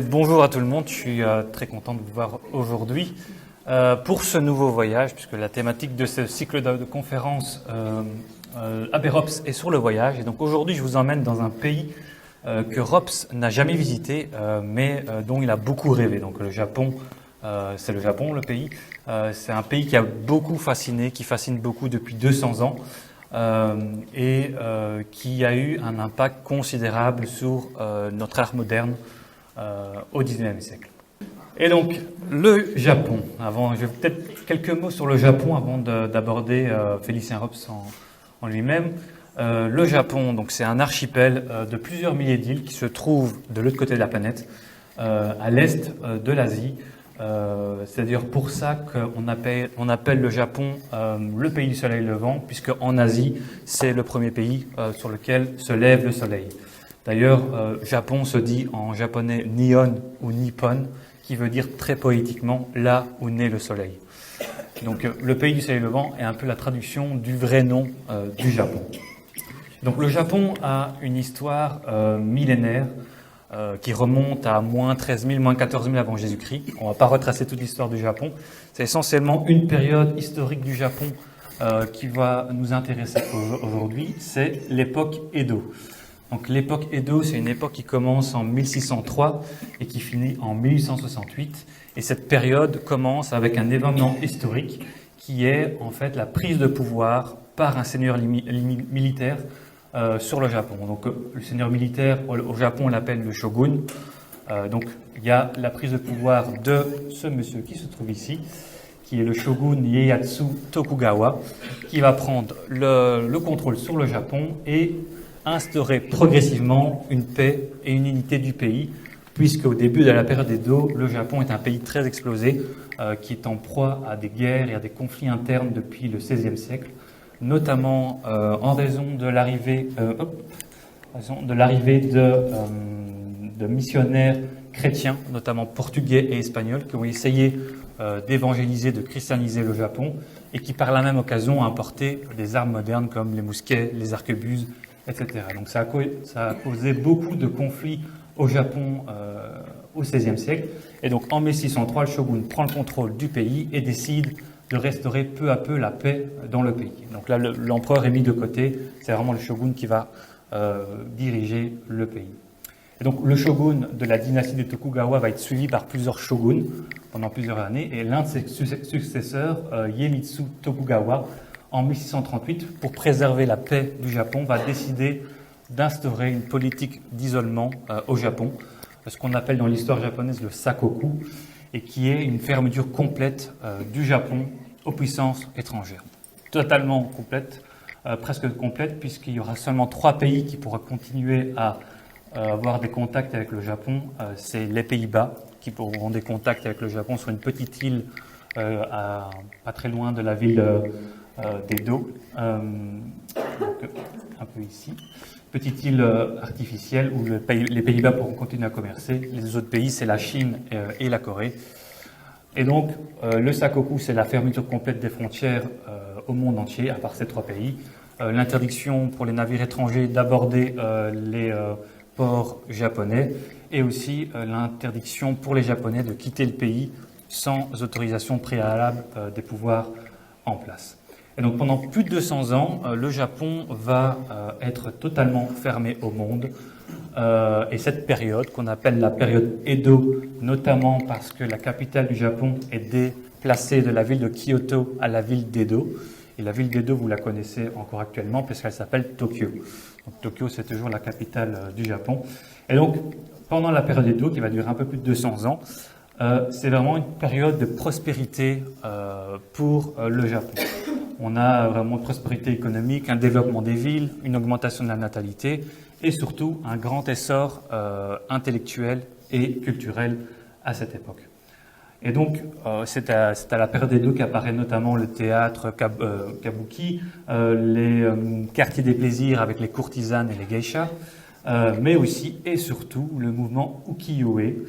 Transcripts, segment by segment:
Bonjour à tout le monde, je suis très content de vous voir aujourd'hui pour ce nouveau voyage, puisque la thématique de ce cycle de conférences ABEROPS est sur le voyage. Et donc aujourd'hui, je vous emmène dans un pays que ROPS n'a jamais visité, mais dont il a beaucoup rêvé. Donc le Japon, c'est le Japon, le pays. C'est un pays qui a beaucoup fasciné, qui fascine beaucoup depuis 200 ans. Qui a eu un impact considérable sur notre art moderne au XIXe siècle. Et donc, le Japon. Je vais peut-être quelques mots sur le Japon avant d'aborder Félicien Rops en lui-même. Le Japon, donc, c'est un archipel de plusieurs milliers d'îles qui se trouvent de l'autre côté de la planète, à l'est de l'Asie. C'est d'ailleurs pour ça qu'on appelle le Japon le pays du soleil levant, puisque en Asie, c'est le premier pays sur lequel se lève le soleil. D'ailleurs, Japon se dit en japonais Nihon ou Nippon, qui veut dire très poétiquement là où naît le soleil. Donc le pays du soleil levant est un peu la traduction du vrai nom du Japon. Donc le Japon a une histoire millénaire qui remonte à moins 13 000, moins 14 000 avant Jésus-Christ. On ne va pas retracer toute l'histoire du Japon. C'est essentiellement une période historique du Japon qui va nous intéresser aujourd'hui. C'est l'époque Edo. Donc l'époque Edo, c'est une époque qui commence en 1603 et qui finit en 1868. Et cette période commence avec un événement historique qui est en fait la prise de pouvoir par un seigneur militaire sur le Japon. Donc le seigneur militaire au Japon, on l'appelle le shogun. Donc il y a la prise de pouvoir de ce monsieur qui se trouve ici, qui est le shogun Ieyasu Tokugawa, qui va prendre le contrôle sur le Japon et instaurer progressivement une paix et une unité du pays, puisque au début de la période Edo, le Japon est un pays très explosé, qui est en proie à des guerres et à des conflits internes depuis le XVIe siècle, notamment en raison de l'arrivée de missionnaires chrétiens, notamment portugais et espagnols, qui ont essayé d'évangéliser, de christianiser le Japon, et qui par la même occasion ont importé des armes modernes comme les mousquets, les arquebuses, etc. Donc ça a causé beaucoup de conflits au Japon au XVIe siècle. Et donc en 1603, le shogun prend le contrôle du pays et décide de restaurer peu à peu la paix dans le pays. Donc là, l'empereur est mis de côté, c'est vraiment le shogun qui va diriger le pays. Et donc le shogun de la dynastie des Tokugawa va être suivi par plusieurs shoguns pendant plusieurs années, et l'un de ses successeurs, Iemitsu Tokugawa, en 1638, pour préserver la paix du Japon, va décider d'instaurer une politique d'isolement au Japon, ce qu'on appelle dans l'histoire japonaise le sakoku, et qui est une fermeture complète du Japon aux puissances étrangères. Totalement complète, presque complète, puisqu'il y aura seulement 3 pays qui pourront continuer à avoir des contacts avec le Japon. C'est les Pays-Bas, qui auront des contacts avec le Japon sur une petite île pas très loin de la ville d'Edo, donc un peu ici. Petite île artificielle où les Pays-Bas pourront continuer à commercer. Les autres pays, c'est la Chine et la Corée. Et donc, le sakoku, c'est la fermeture complète des frontières au monde entier, à part ces 3 pays. L'interdiction pour les navires étrangers d'aborder les ports japonais, et aussi l'interdiction pour les Japonais de quitter le pays sans autorisation préalable des pouvoirs en place. Et donc pendant plus de 200 ans, le Japon va être totalement fermé au monde. Et cette période, qu'on appelle la période Edo, notamment parce que la capitale du Japon est déplacée de la ville de Kyoto à la ville d'Edo. Et la ville d'Edo, vous la connaissez encore actuellement, puisqu'elle s'appelle Tokyo. Donc Tokyo, c'est toujours la capitale du Japon. Et donc, pendant la période Edo, qui va durer un peu plus de 200 ans, c'est vraiment une période de prospérité pour le Japon. On a vraiment une prospérité économique, un développement des villes, une augmentation de la natalité et surtout un grand essor intellectuel et culturel à cette époque. Et donc, c'est à la période Edo qu'apparaît notamment le théâtre kabuki, les quartiers des plaisirs avec les courtisanes et les geishas, mais aussi et surtout le mouvement ukiyo-e,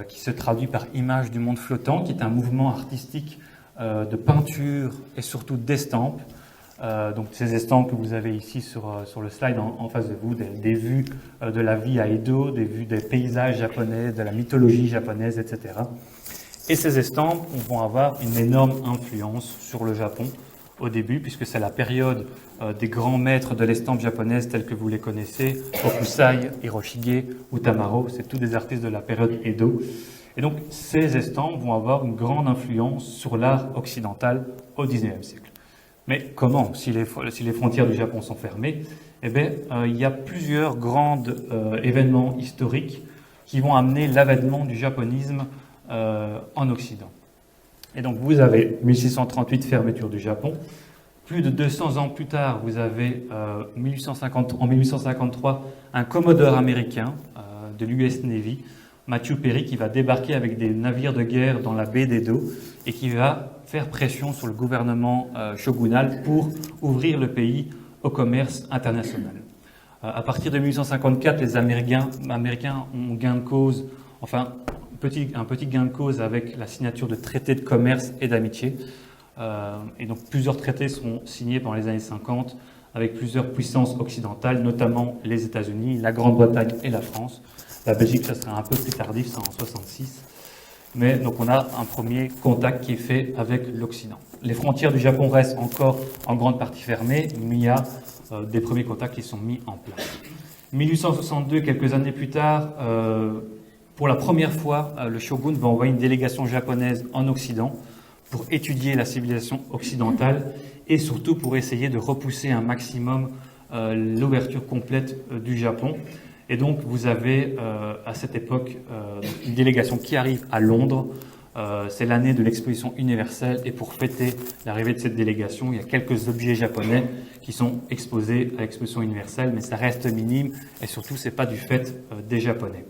qui se traduit par Images du monde flottant, qui est un mouvement artistique de peinture et surtout d'estampes, Donc ces estampes que vous avez ici sur le slide en face de vous, des vues de la vie à Edo, des vues des paysages japonais, de la mythologie japonaise, etc. Et ces estampes vont avoir une énorme influence sur le Japon au début, puisque c'est la période des grands maîtres de l'estampe japonaise tels que vous les connaissez, Hokusai, Hiroshige, Utamaro, c'est tous des artistes de la période Edo. Et donc ces estampes vont avoir une grande influence sur l'art occidental au XIXe siècle. Mais comment, si les frontières du Japon sont fermées? Eh bien, il y a plusieurs grands événements historiques qui vont amener l'avènement du japonisme en Occident. Et donc, vous avez 1638, fermeture du Japon. Plus de 200 ans plus tard, vous avez en 1853 un commodore américain de l'US Navy, Matthew Perry, qui va débarquer avec des navires de guerre dans la baie d'Edo et qui va faire pression sur le gouvernement shogunal pour ouvrir le pays au commerce international. À partir de 1854, les Américains ont gain de cause, enfin un petit gain de cause avec la signature de traités de commerce et d'amitié. Et donc plusieurs traités seront signés pendant les années 50 avec plusieurs puissances occidentales, notamment les États-Unis, la Grande-Bretagne et la France. La Belgique, ça sera un peu plus tardif, ça en 66. Mais donc on a un premier contact qui est fait avec l'Occident. Les frontières du Japon restent encore en grande partie fermées, mais il y a des premiers contacts qui sont mis en place. 1862, quelques années plus tard, pour la première fois, le shogun va envoyer une délégation japonaise en Occident pour étudier la civilisation occidentale et surtout pour essayer de repousser un maximum l'ouverture complète du Japon. Et donc, vous avez à cette époque une délégation qui arrive à Londres. C'est l'année de l'exposition universelle et pour fêter l'arrivée de cette délégation, il y a quelques objets japonais qui sont exposés à l'exposition universelle, mais ça reste minime et surtout, ce n'est pas du fait des Japonais.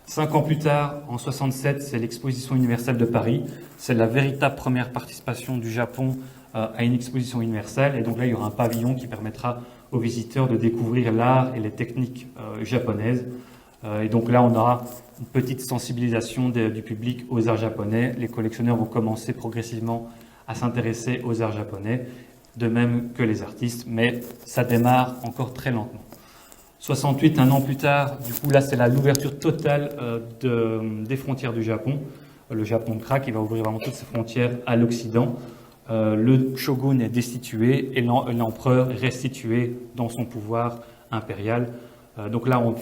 5 ans plus tard, en 67, c'est l'exposition universelle de Paris. C'est la véritable première participation du Japon à une exposition universelle. Et donc là, il y aura un pavillon qui permettra aux visiteurs de découvrir l'art et les techniques japonaises. Et donc là, on aura une petite sensibilisation du public aux arts japonais. Les collectionneurs vont commencer progressivement à s'intéresser aux arts japonais, de même que les artistes, mais ça démarre encore très lentement. 68, un an plus tard, du coup là c'est l'ouverture totale des frontières du Japon. Le Japon craque, il va ouvrir vraiment toutes ses frontières à l'Occident. Le shogun est destitué et l'empereur est restitué dans son pouvoir impérial. Donc là on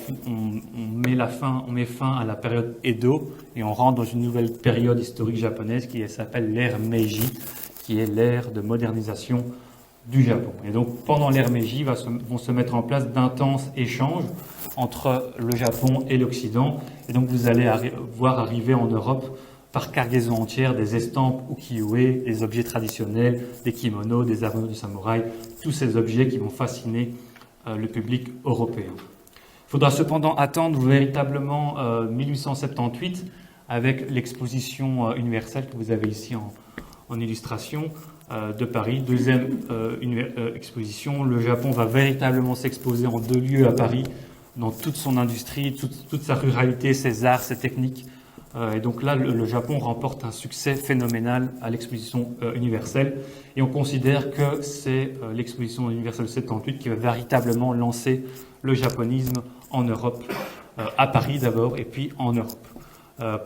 met fin à la période Edo et on rentre dans une nouvelle période historique japonaise qui s'appelle l'ère Meiji, qui est l'ère de modernisation du Japon. Et donc, pendant l'ère Meiji, vont se mettre en place d'intenses échanges entre le Japon et l'Occident. Et donc, vous allez voir arriver en Europe, par cargaison entière, des estampes ukiyo-e, des objets traditionnels, des kimonos, des armures du samouraï, tous ces objets qui vont fasciner le public européen. Il faudra cependant attendre véritablement 1878, avec l'exposition universelle que vous avez ici en illustration, de Paris, deuxième exposition. Le Japon va véritablement s'exposer en 2 lieux à Paris, dans toute son industrie, toute sa ruralité, ses arts, ses techniques. Et donc là, le Japon remporte un succès phénoménal à l'exposition universelle. Et on considère que c'est l'exposition universelle 78 qui va véritablement lancer le japonisme en Europe, à Paris d'abord, et puis en Europe.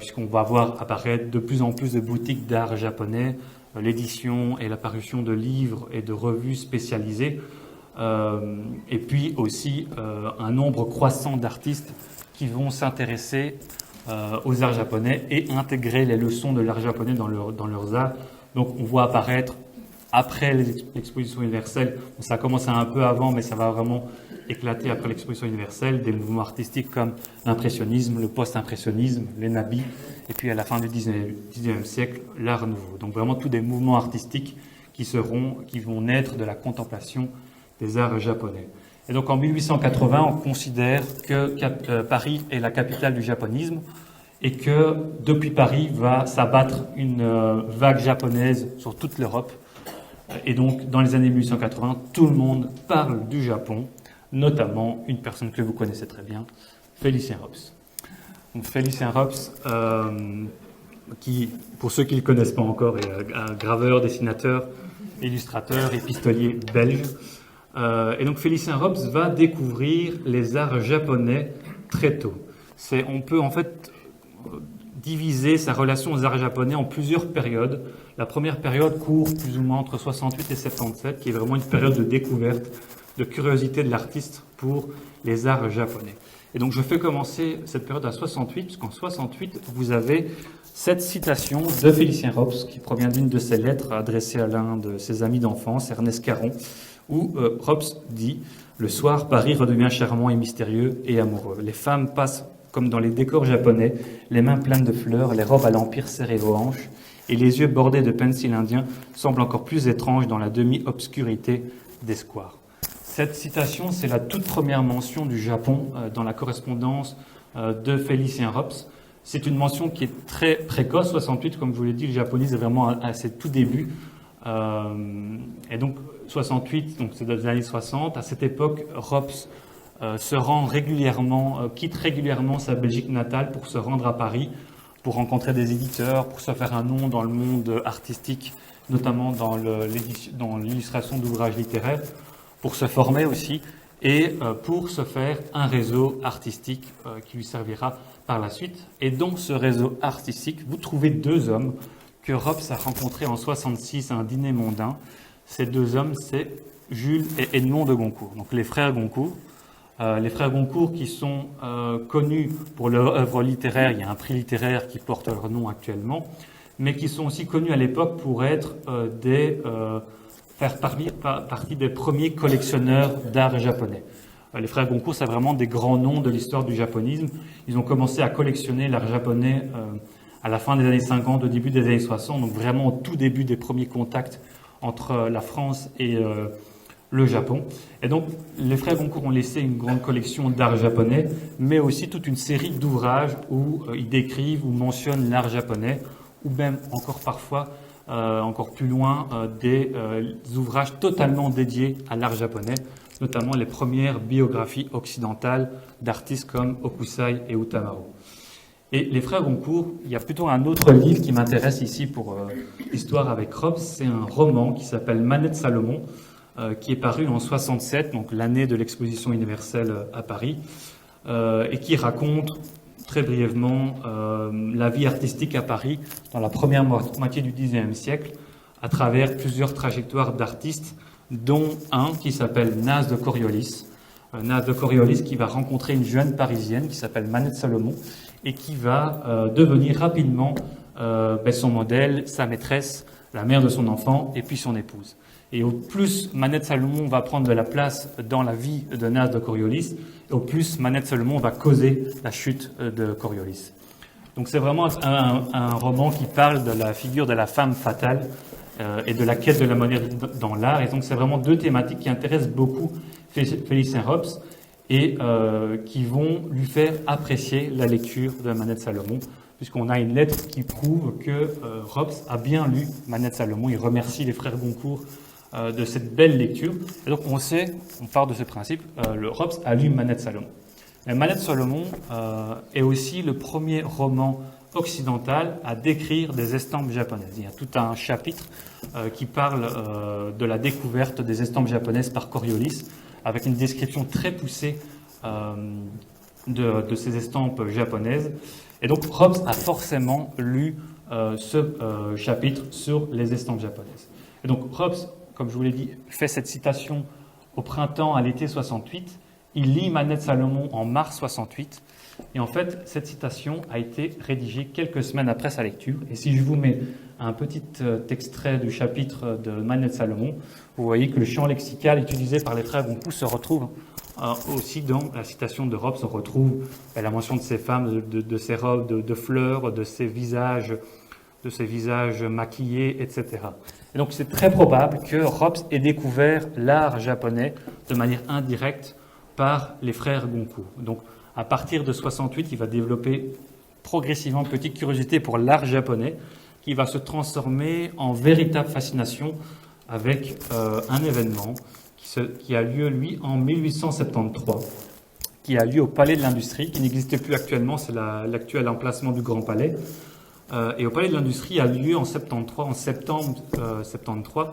Puisqu'on va voir apparaître de plus en plus de boutiques d'art japonais, l'édition et la parution de livres et de revues spécialisées, et puis aussi un nombre croissant d'artistes qui vont s'intéresser aux arts japonais et intégrer les leçons de l'art japonais dans leurs arts. Donc on voit apparaître, après l'exposition universelle, ça commence un peu avant, mais ça va vraiment éclater après l'exposition universelle, des mouvements artistiques comme l'impressionnisme, le post-impressionnisme, les nabis, et puis à la fin du 19e siècle, l'art nouveau. Donc vraiment tous des mouvements artistiques qui vont naître de la contemplation des arts japonais. Et donc en 1880, on considère que Paris est la capitale du japonisme et que depuis Paris va s'abattre une vague japonaise sur toute l'Europe. Et donc dans les années 1880, tout le monde parle du Japon, notamment une personne que vous connaissez très bien, Félicien Rops. Donc Félicien Rops, qui, pour ceux qui ne le connaissent pas encore, est un graveur, dessinateur, illustrateur, épistolier belge. Et donc Félicien Rops va découvrir les arts japonais très tôt. On peut en fait diviser sa relation aux arts japonais en plusieurs périodes. La première période court plus ou moins entre 68 et 77, qui est vraiment une période de découverte, de curiosité de l'artiste pour les arts japonais. Et donc je fais commencer cette période à 68, puisqu'en 68, vous avez cette citation de Félicien Rops, qui provient d'une de ses lettres adressées à l'un de ses amis d'enfance, Ernest Caron, où Rops dit « Le soir, Paris redevient charmant et mystérieux et amoureux. Les femmes passent comme dans les décors japonais, les mains pleines de fleurs, les robes à l'empire serrées aux hanches, et les yeux bordés de pencil indien semblent encore plus étranges dans la demi-obscurité des squares. » Cette citation, c'est la toute première mention du Japon dans la correspondance de Félicien Rops. C'est une mention qui est très précoce, 68, comme je vous l'ai dit, le japonais est vraiment à ses tout débuts. Et donc 68, donc c'est dans les années 60. À cette époque, Rops se rend régulièrement, quitte régulièrement sa Belgique natale pour se rendre à Paris, pour rencontrer des éditeurs, pour se faire un nom dans le monde artistique, notamment dans l'illustration d'ouvrages littéraires, pour se former aussi et pour se faire un réseau artistique qui lui servira par la suite. Et dans ce réseau artistique, vous trouvez deux hommes que Rops a rencontrés en 66 à un dîner mondain. Ces deux hommes, c'est Jules et Edmond de Goncourt, donc les frères Goncourt. Les frères Goncourt qui sont connus pour leur œuvre littéraire, il y a un prix littéraire qui porte leur nom actuellement, mais qui sont aussi connus à l'époque pour être faire partie des premiers collectionneurs d'art japonais. Les frères Goncourt, c'est vraiment des grands noms de l'histoire du japonisme. Ils ont commencé à collectionner l'art japonais à la fin des années 50, au début des années 60, donc vraiment au tout début des premiers contacts entre la France et le Japon. Et donc, les frères Goncourt ont laissé une grande collection d'art japonais, mais aussi toute une série d'ouvrages où ils décrivent ou mentionnent l'art japonais, ou même encore parfois, encore plus loin, des ouvrages totalement dédiés à l'art japonais, notamment les premières biographies occidentales d'artistes comme Hokusai et Utamaro. Et les frères Goncourt, il y a plutôt un autre livre qui m'intéresse ici pour l'histoire avec Rops, c'est un roman qui s'appelle Manette Salomon, qui est paru en 67, donc l'année de l'exposition universelle à Paris, et qui raconte très brièvement la vie artistique à Paris dans la première moitié du XIXe siècle, à travers plusieurs trajectoires d'artistes, dont un qui s'appelle Naz de Coriolis. Naz de Coriolis qui va rencontrer une jeune Parisienne qui s'appelle Manette Salomon et qui va devenir rapidement son modèle, sa maîtresse, la mère de son enfant et puis son épouse. Et au plus Manette Salomon va prendre de la place dans la vie de Naz de Coriolis, au plus Manette Salomon va causer la chute de Coriolis. Donc c'est vraiment un roman qui parle de la figure de la femme fatale et de la quête de la modernité dans l'art. Et donc c'est vraiment deux thématiques qui intéressent beaucoup Félicien Rops et qui vont lui faire apprécier la lecture de Manette Salomon, puisqu'on a une lettre qui prouve que Rops a bien lu Manette Salomon. Il remercie les frères Goncourt de cette belle lecture. Et donc on part de ce principe, le Rops a lu Manette Salomon. Mais Manette Salomon est aussi le premier roman occidental à décrire des estampes japonaises. Il y a tout un chapitre qui parle de la découverte des estampes japonaises par Coriolis, avec une description très poussée de ces estampes japonaises. Et donc Rops a forcément lu ce chapitre sur les estampes japonaises. Et donc Rops, comme je vous l'ai dit, fait cette citation au printemps, à l'été 68. Il lit Manette Salomon en mars 68. Et en fait, cette citation a été rédigée quelques semaines après sa lecture. Et si je vous mets un petit extrait du chapitre de Manette Salomon, vous voyez que le champ lexical utilisé par les frères Goncourt se retrouve aussi dans la citation de Rops. On retrouve la mention de ces femmes, de ces robes de fleurs, de ces visages maquillés, etc. Et donc c'est très probable que Rops ait découvert l'art japonais de manière indirecte par les frères Goncourt. Donc à partir de 68, il va développer progressivement une petite curiosité pour l'art japonais qui va se transformer en véritable fascination avec un événement qui a lieu, lui, en 1873, qui a lieu au Palais de l'Industrie, qui n'existe plus actuellement, c'est l'actuel emplacement du Grand Palais. Et au Palais de l'Industrie a lieu en septembre 73,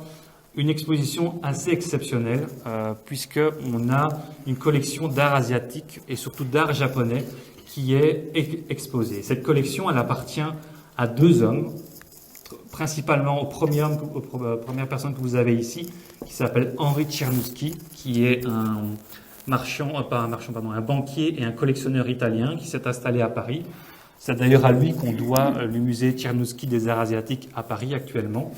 une exposition assez exceptionnelle, puisqu'on a une collection d'art asiatique et surtout d'art japonais qui est exposée. Cette collection, elle appartient à deux hommes, principalement au première personne que vous avez ici, qui s'appelle Henri Czernuski, qui est un banquier et un collectionneur italien qui s'est installé à Paris. C'est d'ailleurs à lui qu'on doit le musée Czernuski des arts asiatiques à Paris actuellement.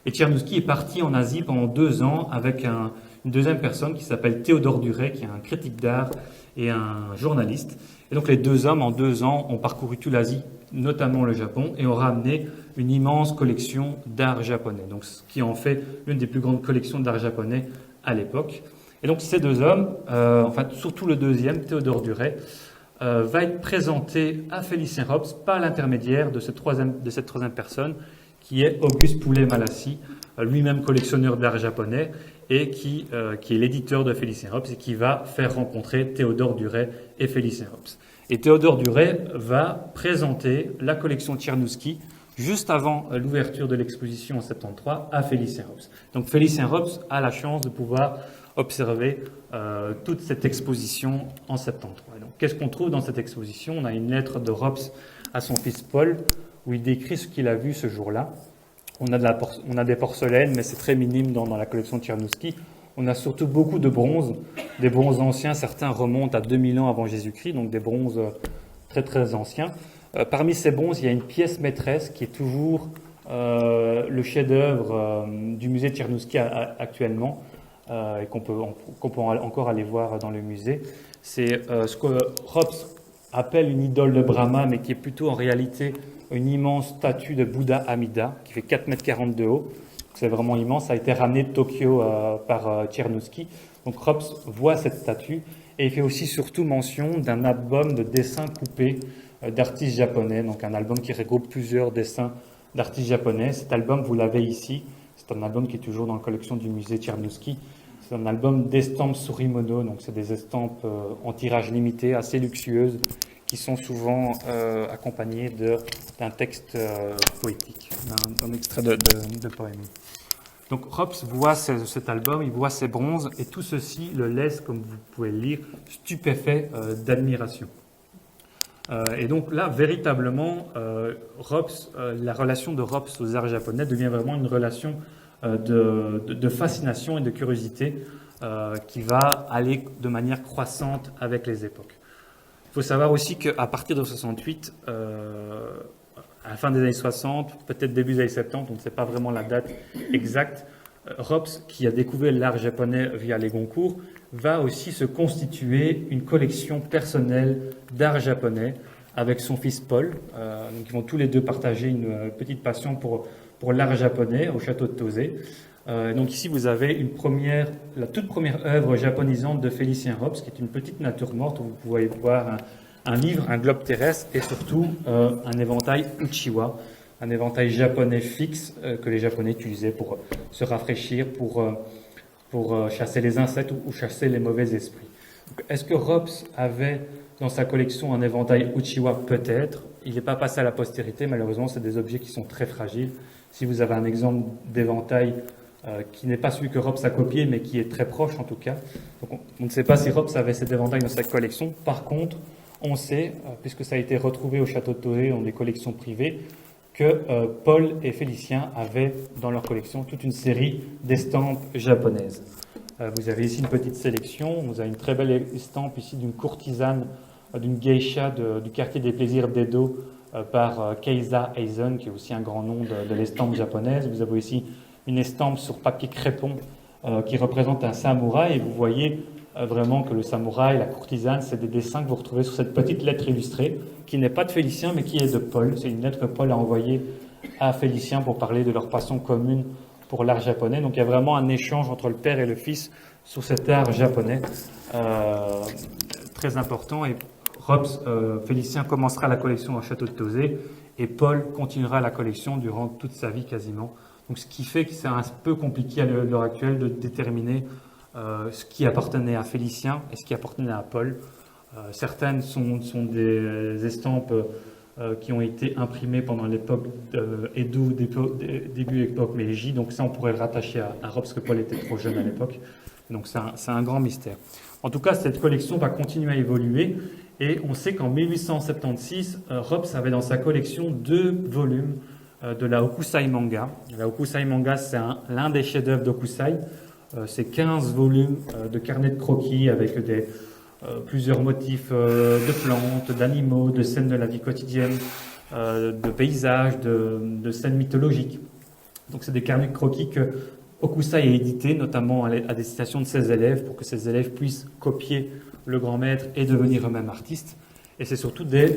Et Czernuski est parti en Asie pendant 2 ans avec une deuxième personne qui s'appelle Théodore Duret, qui est un critique d'art et un journaliste. Et donc les deux hommes, en 2 ans, ont parcouru toute l'Asie, notamment le Japon, et ont ramené une immense collection d'art japonais. Donc ce qui en fait l'une des plus grandes collections d'art japonais à l'époque. Et donc ces deux hommes, surtout le deuxième, Théodore Duret, va être présenté à Félicien Rops par l'intermédiaire de cette troisième personne, qui est Auguste Poulet-Malassis, lui-même collectionneur d'art japonais et qui est l'éditeur de Félicien Rops et qui va faire rencontrer Théodore Duret et Félicien Rops. Et Théodore Duret va présenter la collection Czernuski juste avant l'ouverture de l'exposition en 73 à Félicien Rops. Donc Félicien Rops a la chance de pouvoir observer toute cette exposition en 73. Donc, qu'est-ce qu'on trouve dans cette exposition? On a une lettre de Rops à son fils Paul, où il décrit ce qu'il a vu ce jour-là. On a des porcelaines, mais c'est très minime dans la collection Czernuski. On a surtout beaucoup de bronzes, des bronzes anciens. Certains remontent à 2000 ans avant Jésus-Christ, donc des bronzes très très anciens. Parmi ces bronzes, il y a une pièce maîtresse qui est toujours le chef-d'œuvre du musée Czernuski actuellement, et qu'on peut encore aller voir dans le musée. C'est ce que Rops appelle une idole de Brahma, mais qui est plutôt en réalité une immense statue de Bouddha Amida, qui fait 4,40 m de haut. C'est vraiment immense. Ça a été ramené de Tokyo par Czernuski. Donc Rops voit cette statue et il fait aussi surtout mention d'un album de dessins coupés d'artistes japonais, donc un album qui regroupe plusieurs dessins d'artistes japonais. Cet album, vous l'avez ici. C'est un album qui est toujours dans la collection du musée Czernuski. C'est un album d'estampes Surimono, donc c'est des estampes en tirage limité, assez luxueuses, qui sont souvent accompagnées d'un texte poétique, d'un extrait de poème. Donc Rops voit cet album, il voit ces bronzes, et tout ceci le laisse, comme vous pouvez le lire, stupéfait d'admiration. Et donc là, véritablement, la relation de Rops aux arts japonais devient vraiment une relation de fascination et de curiosité qui va aller de manière croissante avec les époques. Il faut savoir aussi qu'à partir de 68, à la fin des années 60, peut-être début des années 70, on ne sait pas vraiment la date exacte, Rops, qui a découvert l'art japonais via les Goncourt, va aussi se constituer une collection personnelle d'art japonais avec son fils Paul. Donc ils vont tous les deux partager une petite passion pour l'art japonais au château de Tauzé. Donc ici vous avez la toute première œuvre japonisante de Félicien Rops, qui est une petite nature morte où vous pouvez voir un livre, un globe terrestre et surtout un éventail uchiwa, un éventail japonais fixe que les Japonais utilisaient pour se rafraîchir, pour chasser les insectes ou chasser les mauvais esprits. Est-ce que Rops avait dans sa collection un éventail uchiwa? Peut-être. Il n'est pas passé à la postérité, malheureusement, c'est des objets qui sont très fragiles. Si vous avez un exemple d'éventail qui n'est pas celui que Rops a copié, mais qui est très proche en tout cas. Donc on ne sait pas si Rops avait cet éventail dans sa collection. Par contre, on sait, puisque ça a été retrouvé au château de Tauzé dans des collections privées, que Paul et Félicien avaient dans leur collection toute une série d'estampes japonaises. Vous avez ici une petite sélection. Vous avez une très belle estampe ici d'une courtisane, d'une geisha du quartier des plaisirs d'Edo par Keisa Eisen, qui est aussi un grand nom de l'estampe japonaise. Vous avez ici une estampe sur papier crépon qui représente un samouraï, et vous voyez vraiment que le samouraï, la courtisane, c'est des dessins que vous retrouvez sur cette petite lettre illustrée, qui n'est pas de Félicien, mais qui est de Paul. C'est une lettre que Paul a envoyée à Félicien pour parler de leur passion commune pour l'art japonais. Donc il y a vraiment un échange entre le père et le fils sur cet art japonais très important. Et Félicien commencera la collection au château de Tauzé, et Paul continuera la collection durant toute sa vie quasiment. Donc, ce qui fait que c'est un peu compliqué à l'heure actuelle de déterminer ce qui appartenait à Félicien et ce qui appartenait à Paul. Certaines sont des estampes qui ont été imprimés pendant l'époque Edo, début époque Meiji. Donc ça, on pourrait le rattacher à Rops, parce que Paul était trop jeune à l'époque. Donc c'est un grand mystère. En tout cas, cette collection va continuer à évoluer. Et on sait qu'en 1876, Rops avait dans sa collection 2 volumes de la Hokusai Manga. La Hokusai Manga, c'est l'un des chefs-d'œuvre d'Hokusai. C'est 15 volumes de carnets de croquis avec plusieurs motifs de plantes, d'animaux, de scènes de la vie quotidienne, de paysages, de scènes mythologiques. Donc c'est des carnets de croquis que Hokusai a édités, notamment à destination de ses élèves, pour que ses élèves puissent copier le grand maître et devenir eux-mêmes artistes. Et c'est surtout des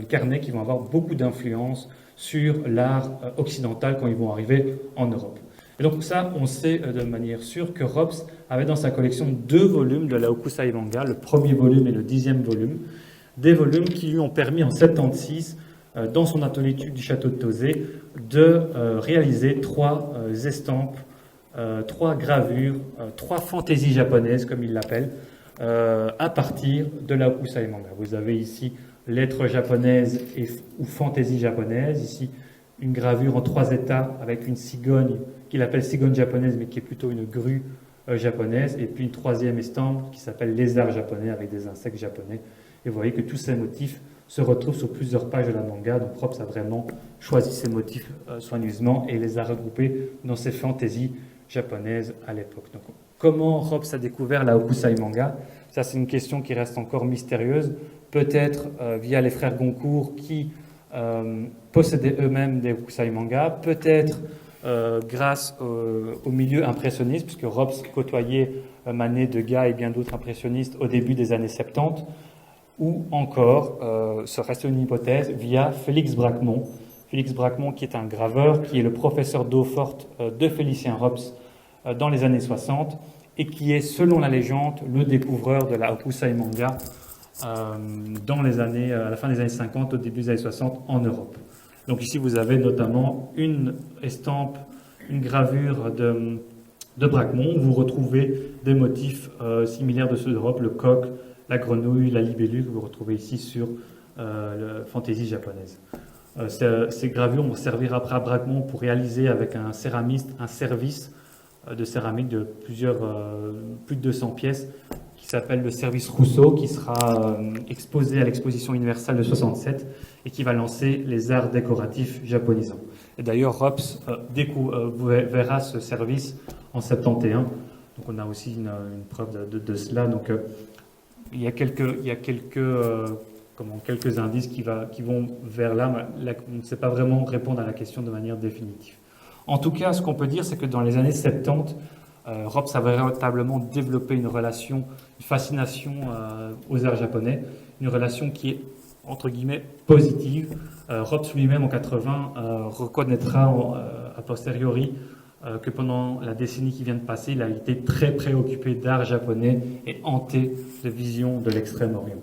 carnets qui vont avoir beaucoup d'influence sur l'art occidental quand ils vont arriver en Europe. Et donc ça, on sait de manière sûre que Rops avait dans sa collection 2 volumes de la Hokusai Manga, le premier volume et le 10e volume, des volumes qui lui ont permis en 1976, dans son atelier du château de Tozé, de réaliser 3 estampes, 3 gravures, 3 fantaisies japonaises, comme il l'appelle, à partir de la Hokusai Manga. Vous avez ici lettres japonaises ou fantaisie japonaise, ici une gravure en 3 états avec une cigogne qu'il appelle cigogne japonaise, mais qui est plutôt une grue japonaise, et puis une 3e estampe qui s'appelle lézard japonais avec des insectes japonais. Et vous voyez que tous ces motifs se retrouvent sur plusieurs pages de la manga, donc Rops a vraiment choisi ces motifs soigneusement et les a regroupés dans ses fantaisies japonaises à l'époque. Donc, comment Rops a découvert la Hokusai Manga? Ça, c'est une question qui reste encore mystérieuse. Peut-être via les frères Goncourt qui possédaient eux-mêmes des Hokusai Manga, peut-être grâce au milieu impressionniste, puisque Rops côtoyait Manet, Degas et bien d'autres impressionnistes au début des années 70, ou encore, ça reste une hypothèse, via Félix Bracquemond. Félix Bracquemond qui est un graveur, qui est le professeur d'eau forte de Félicien Rops dans les années 60, et qui est, selon la légende, le découvreur de la Hokusai Manga dans les années, à la fin des années 50, au début des années 60, en Europe. Donc ici, vous avez notamment une estampe, une gravure de Bracquemond. Vous retrouvez des motifs similaires de ceux d'Europe, le coq, la grenouille, la libellule, que vous retrouvez ici sur la fantaisie japonaise. Ces gravures vont servir après à Bracquemond pour réaliser avec un céramiste un service de céramique de plus de 200 pièces qui s'appelle le service Rousseau, qui sera exposé à l'exposition universelle de 67 et qui va lancer les arts décoratifs japonisants. Et d'ailleurs, Rops verra ce service en 71. Donc on a aussi une preuve de cela. Donc il y a quelques indices qui vont vers là, mais on ne sait pas vraiment répondre à la question de manière définitive. En tout cas, ce qu'on peut dire, c'est que dans les années 70, Rops a véritablement développé une fascination aux arts japonais, une relation qui est, entre guillemets, positive. Rops lui-même, en 80, reconnaîtra a posteriori que pendant la décennie qui vient de passer, il a été très préoccupé d'art japonais et hanté de visions de l'Extrême-Orient.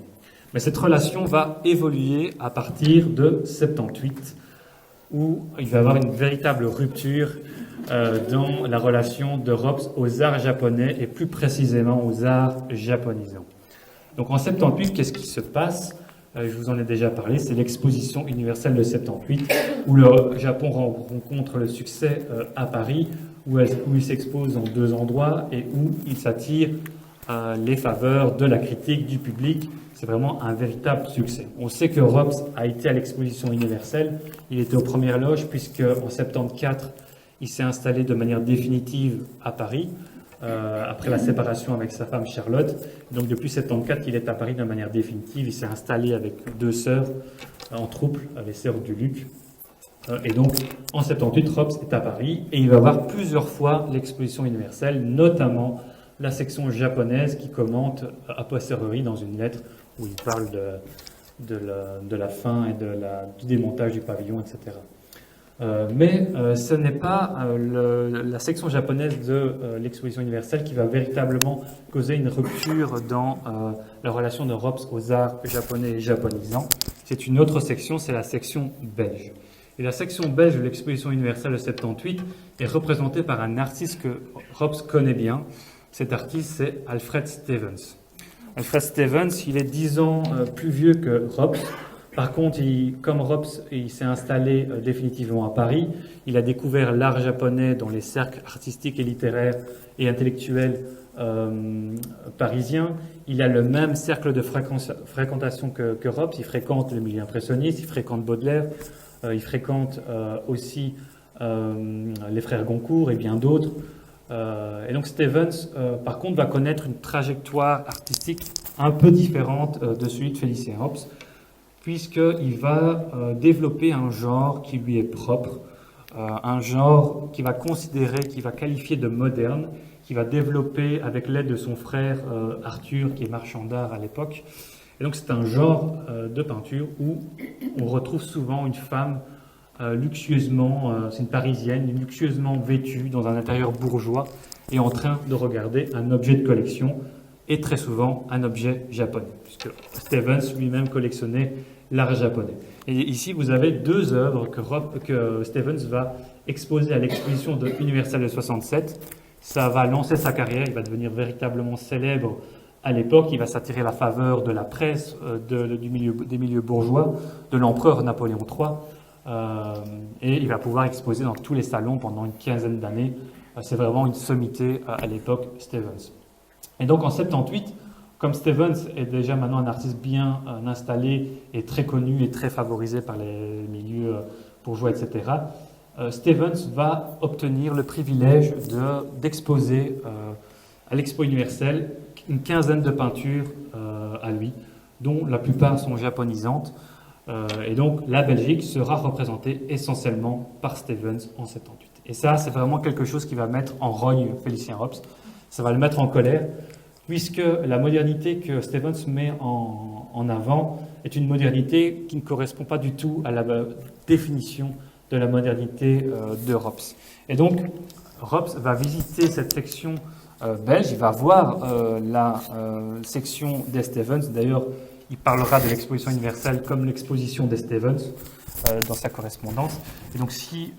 Mais cette relation va évoluer à partir de 78, où il va y avoir une véritable rupture dans la relation de Rops aux arts japonais et plus précisément aux arts japonisants. Donc en 78, qu'est-ce qui se passe? Je vous en ai déjà parlé, c'est l'exposition universelle de 78, où le Japon rencontre le succès à Paris, où il s'expose en 2 endroits et où il s'attire les faveurs de la critique, du public. C'est vraiment un véritable succès. On sait que Rops a été à l'exposition universelle. Il était aux premières loges puisque en 74, il s'est installé de manière définitive à Paris après la séparation avec sa femme Charlotte. Donc depuis 74, il est à Paris de manière définitive. Il s'est installé avec 2 sœurs en trouble, les sœurs du Luc. Et donc en 78, Rops est à Paris et il va voir plusieurs fois l'exposition universelle, notamment la section japonaise qui commente a posteriori dans une lettre où il parle de la fin et du démontage du pavillon, etc. Mais ce n'est pas la section japonaise de l'exposition universelle qui va véritablement causer une rupture dans la relation de Rops aux arts japonais et japonisants. C'est une autre section, c'est la section belge. Et la section belge de l'exposition universelle de 78 est représentée par un artiste que Rops connaît bien. Cet artiste, c'est Alfred Stevens. Alfred Stevens, il est 10 ans plus vieux que Rops. Par contre, comme Robs il s'est installé définitivement à Paris, il a découvert l'art japonais dans les cercles artistiques et littéraires et intellectuels parisiens. Il a le même cercle de fréquentation que Robs. Il fréquente le milieu impressionniste, il fréquente Baudelaire, il fréquente aussi les frères Goncourt et bien d'autres. Et donc Stevens, par contre, va connaître une trajectoire artistique un peu différente de celui de Félicien Robs, puisqu'il va développer un genre qui lui est propre, un genre qu'il va considérer, qu'il va qualifier de moderne, qu'il va développer avec l'aide de son frère Arthur, qui est marchand d'art à l'époque. Et donc c'est un genre de peinture où on retrouve souvent une femme luxueusement, c'est une parisienne, luxueusement vêtue dans un intérieur bourgeois et en train de regarder un objet de collection, et très souvent un objet japonais, puisque Stevens lui-même collectionnait l'art japonais. Et ici, vous avez deux œuvres que Stevens va exposer à l'exposition universelle de 67. Ça va lancer sa carrière, il va devenir véritablement célèbre à l'époque, il va s'attirer la faveur de la presse, des milieux bourgeois, de l'empereur Napoléon III, et il va pouvoir exposer dans tous les salons pendant une quinzaine d'années. C'est vraiment une sommité à l'époque, Stevens. Et donc en 78, comme Stevens est déjà maintenant un artiste bien installé et très connu et très favorisé par les milieux bourgeois, etc., Stevens va obtenir le privilège d'exposer à l'Expo universelle une quinzaine de peintures à lui, dont la plupart sont japonisantes. Et donc la Belgique sera représentée essentiellement par Stevens en 78. Et ça, c'est vraiment quelque chose qui va mettre en rogne Félicien Robs. Ça va le mettre en colère, puisque la modernité que Stevens met en avant est une modernité qui ne correspond pas du tout à la définition de la modernité de Robs. Et donc, Robs va visiter cette section belge, il va voir la section des Stevens. D'ailleurs, il parlera de l'exposition universelle comme l'exposition des Stevens dans sa correspondance. Et donc, si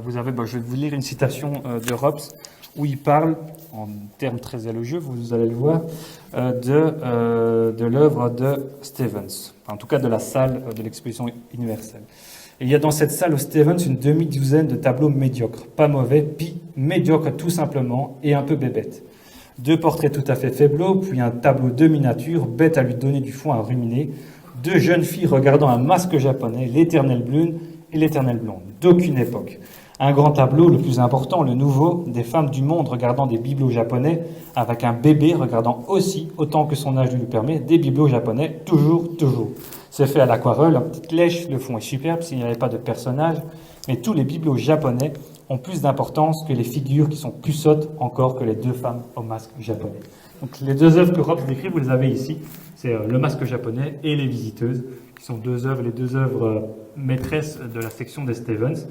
vous avez, je vais vous lire une citation de Robs où il parle, en termes très élogieux, vous allez le voir, de l'œuvre de Stevens, en tout cas de la salle de l'exposition universelle. Et il y a dans cette salle au Stevens une demi-douzaine de tableaux médiocres, pas mauvais, puis médiocres tout simplement et un peu bébêtes. 2 portraits tout à fait faiblots, puis un tableau de miniature, bête à lui donner du foin à ruminer, 2 jeunes filles regardant un masque japonais, l'éternelle brune et l'éternelle blonde, d'aucune époque. Un grand tableau, le plus important, le nouveau, des femmes du monde regardant des bibelots japonais, avec un bébé regardant aussi, autant que son âge lui permet, des bibelots japonais, toujours. C'est fait à l'aquarelle, en petite lèche, le fond est superbe s'il n'y avait pas de personnage, mais tous les bibelots japonais ont plus d'importance que les figures qui sont plus sottes encore que les 2 femmes au masque japonais. Donc les 2 œuvres que Robs décrit, vous les avez ici, c'est Le masque japonais et Les visiteuses, qui sont les deux œuvres maîtresses de la section des Stevens.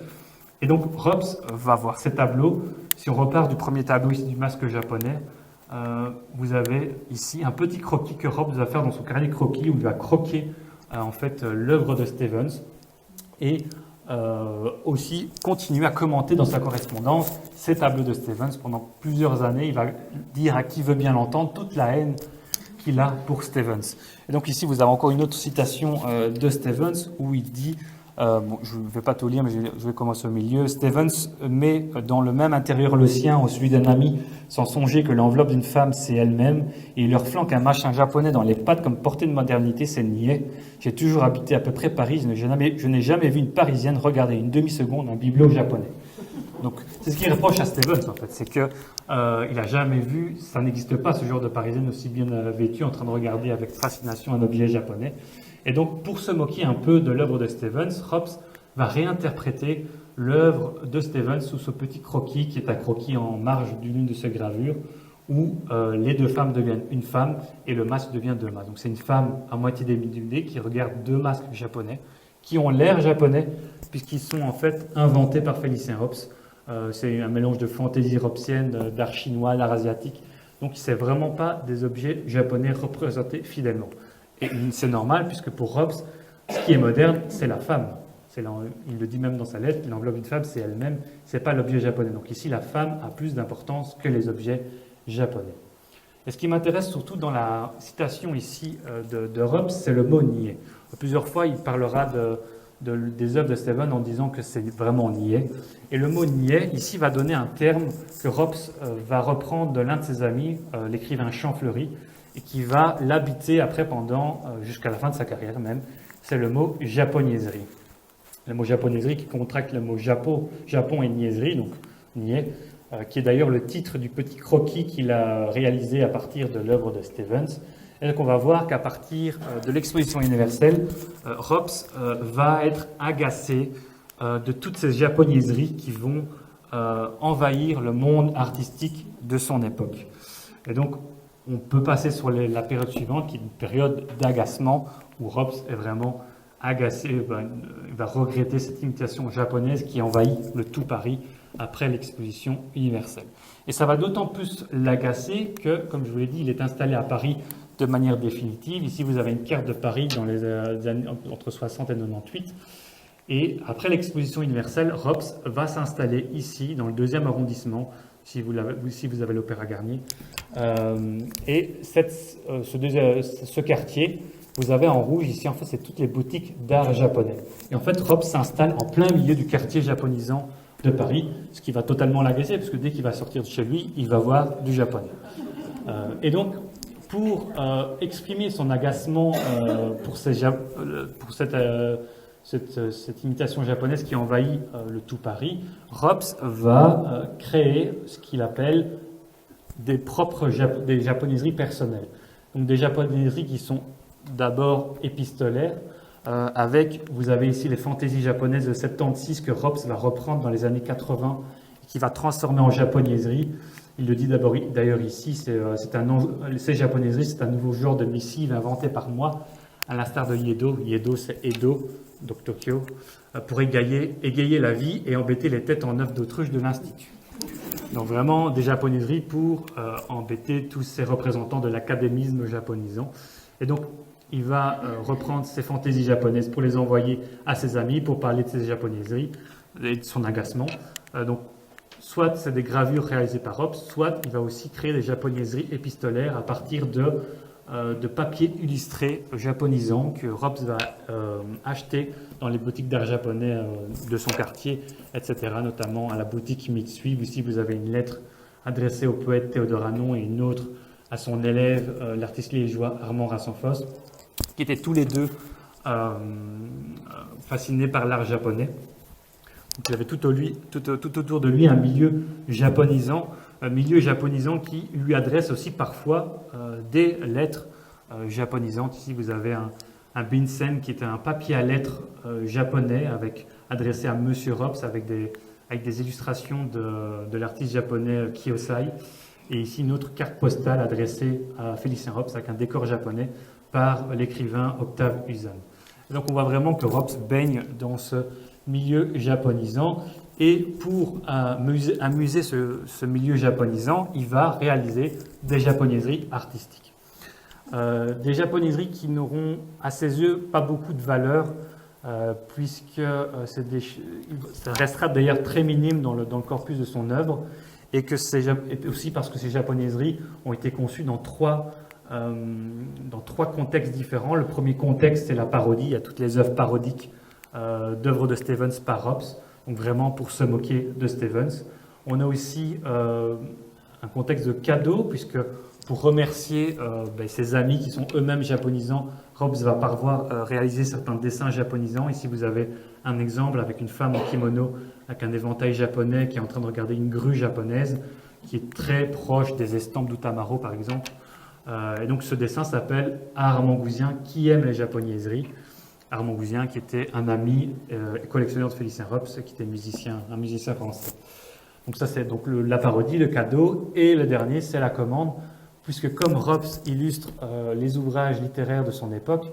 Et donc Robs va voir ces tableaux. Si on repart du premier tableau ici du masque japonais, vous avez ici un petit croquis que Robs va faire dans son carnet croquis, où il va croquer en fait l'œuvre de Stevens et aussi continuer à commenter dans sa correspondance ces tableaux de Stevens pendant plusieurs années. Il va dire à qui veut bien l'entendre toute la haine qu'il a pour Stevens. Et donc ici vous avez encore une autre citation de Stevens où il dit je ne vais pas tout lire, mais je vais commencer au milieu. Stevens met dans le même intérieur le sien ou celui d'un ami, sans songer que l'enveloppe d'une femme, c'est elle-même, et il leur flanque un machin japonais dans les pattes comme portée de modernité, c'est niais. J'ai toujours habité à peu près Paris, je n'ai jamais vu une Parisienne regarder une demi-seconde un bibelot japonais. Donc, c'est ce qu'il reproche à Stevens, en fait, c'est qu'il n'a jamais vu, ça n'existe pas, ce genre de Parisienne aussi bien vêtue, en train de regarder avec fascination un objet japonais. Et donc, pour se moquer un peu de l'œuvre de Stevens, Robs va réinterpréter l'œuvre de Stevens sous ce petit croquis, qui est un croquis en marge d'une de ses gravures, où les 2 femmes deviennent une femme et le masque devient 2 masques. Donc, c'est une femme à moitié dénudée qui regarde 2 masques japonais, qui ont l'air japonais, puisqu'ils sont en fait inventés par Félicien Robs. C'est un mélange de fantaisie robsienne, d'art chinois, d'art asiatique. Donc, ce n'est vraiment pas des objets japonais représentés fidèlement. Et c'est normal, puisque pour Robs, ce qui est moderne, c'est la femme. Il le dit même dans sa lettre, l'enveloppe d'une femme, c'est elle-même, ce n'est pas l'objet japonais. Donc ici, la femme a plus d'importance que les objets japonais. Et ce qui m'intéresse surtout dans la citation ici de Hobbes, c'est le mot nier. Plusieurs fois, il parlera des œuvres de Stephens en disant que c'est vraiment niais. Et le mot niais, ici, va donner un terme que Hobbes va reprendre de l'un de ses amis, l'écrivain Champfleury, et qui va l'habiter après jusqu'à la fin de sa carrière même. C'est le mot japonaiserie. Le mot japonaiserie qui contracte le mot Japon et niaiserie, donc niais, qui est d'ailleurs le titre du petit croquis qu'il a réalisé à partir de l'œuvre de Stephens. Et donc on va voir qu'à partir de l'exposition universelle, Hobbes va être agacé de toutes ces japonaiseries qui vont envahir le monde artistique de son époque. Et donc on peut passer sur la période suivante, qui est une période d'agacement, où Hobbes est vraiment agacé, il va regretter cette imitation japonaise qui envahit le tout Paris après l'exposition universelle. Et ça va d'autant plus l'agacer que, comme je vous l'ai dit, il est installé à Paris de manière définitive. Ici, vous avez une carte de Paris dans les années entre 60 et 98. Et après l'exposition universelle, Hobbes va s'installer ici, dans le 2e arrondissement, si vous avez l'Opéra Garnier. Et ce quartier, vous avez en rouge ici, en fait, c'est toutes les boutiques d'art japonais. Et en fait, Hobbes s'installe en plein milieu du quartier japonisant de Paris, ce qui va totalement l'agacer, parce que dès qu'il va sortir de chez lui, il va voir du japonais. Et donc, pour exprimer son agacement pour cette imitation japonaise qui envahit le tout Paris, Hobbes va créer ce qu'il appelle des japonaiseries personnelles. Donc des japonaiseries qui sont d'abord épistolaires, vous avez ici les fantaisies japonaises de 76 que Hobbes va reprendre dans les années 80 et qui va transformer en japonaiserie. Il le dit d'ailleurs ici, ces japonaiseries, c'est un nouveau genre de missive inventé par moi, à l'instar de Iedo. Iedo, c'est Edo, donc Tokyo, pour égayer la vie et embêter les têtes en œufs d'autruche de l'Institut. Donc vraiment des japonaiseries pour embêter tous ces représentants de l'académisme japonisant. Et donc, il va reprendre ses fantaisies japonaises pour les envoyer à ses amis, pour parler de ses japonaiseries et de son agacement. Donc, soit c'est des gravures réalisées par Hobbes, soit il va aussi créer des japonaiseries épistolaires à partir de papiers illustrés japonisants que Hobbes va acheter dans les boutiques d'art japonais de son quartier, etc., notamment à la boutique Mitsui. Ici, vous avez une lettre adressée au poète Théodore Hannon et une autre à son élève, l'artiste liégeois Armand Rassenfoss, qui étaient tous les deux fascinés par l'art japonais. Donc, il y avait tout autour de lui un milieu japonisant qui lui adresse aussi parfois des lettres japonisantes. Ici, vous avez un binsen qui était un papier à lettres japonais adressé à Monsieur Hobbes avec des illustrations de l'artiste japonais Kiyosai. Et ici, une autre carte postale adressée à Félicien Hobbes avec un décor japonais par l'écrivain Octave Usan. Donc on voit vraiment que Hobbes baigne dans ce milieu japonisant. Et pour amuser ce milieu japonisant, il va réaliser des japonaiseries artistiques. Des japonaiseries qui n'auront à ses yeux pas beaucoup de valeur, puisque ça restera d'ailleurs très minime dans le corpus de son œuvre, et aussi parce que ces japonaiseries ont été conçues dans trois contextes différents. Le premier contexte, c'est la parodie. Il y a toutes les œuvres parodiques d'œuvres de Stephens par Hobbes, donc vraiment pour se moquer de Stephens. On a aussi un contexte de cadeau, puisque pour remercier ses amis qui sont eux-mêmes japonisants, Hobbes va parfois réaliser certains dessins japonisants. Ici, vous avez un exemple avec une femme en kimono, avec un éventail japonais qui est en train de regarder une grue japonaise, qui est très proche des estampes d'Utamaro, par exemple. Et donc, ce dessin s'appelle Armand Gouzien, qui aime les japonaiseries. Armand Gouzien, qui était un ami collectionneur de Félicien Hobbes, qui était un musicien français. Donc ça, c'est donc la parodie, le cadeau. Et le dernier, c'est la commande, puisque comme Hobbes illustre les ouvrages littéraires de son époque,